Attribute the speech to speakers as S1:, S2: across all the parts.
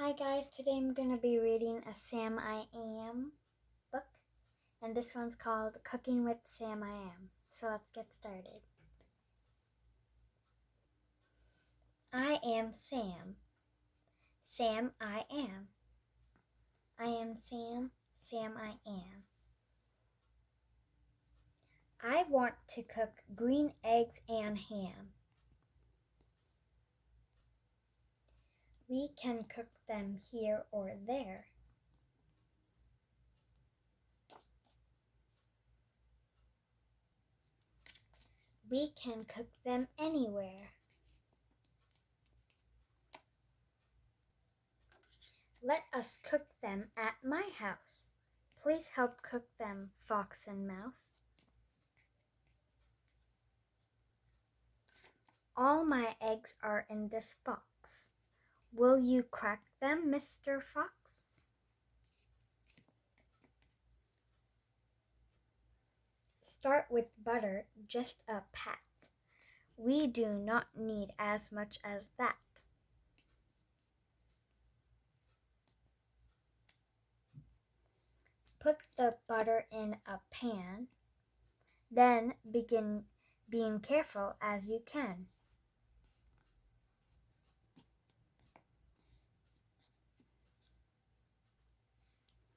S1: Hi guys, today I'm going to be reading a Sam I Am book, and this one's called Cooking with Sam I Am. So let's get started. I am Sam. Sam I am. I am Sam. Sam I am. I want to cook green eggs and ham. We can cook them here or there. We can cook them anywhere. Let us cook them at my house. Please help cook them, Fox and Mouse. All my eggs are in this box. Will you crack them, Mr. Fox? Start with butter, just a pat. We do not need as much as that. Put the butter in a pan, then begin being careful as you can.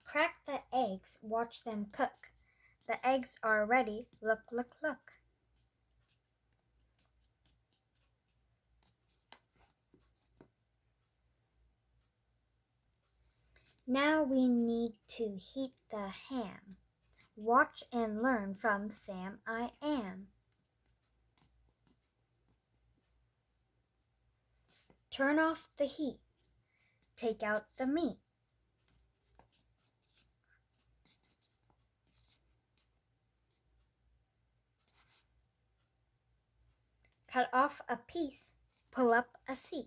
S1: Crack the eggs, watch them cook. The eggs are ready, look, look, look. Now we need to heat the ham. Watch and learn from Sam I Am. Turn off the heat. Take out the meat. Cut off a piece. Pull up a seat.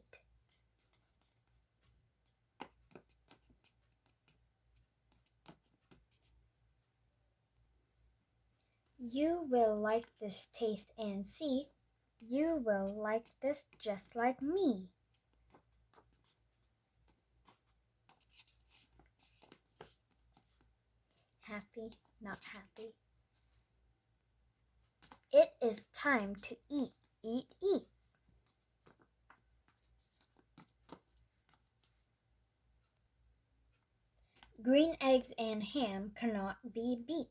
S1: You will like this taste and see. You will like this just like me. Happy, not happy. It is time to eat, eat, eat. Green eggs and ham cannot be beat.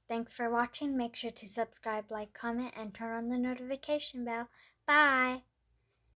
S1: Thanks for watching. Make sure to subscribe, like, comment, and turn on the notification bell. Bye!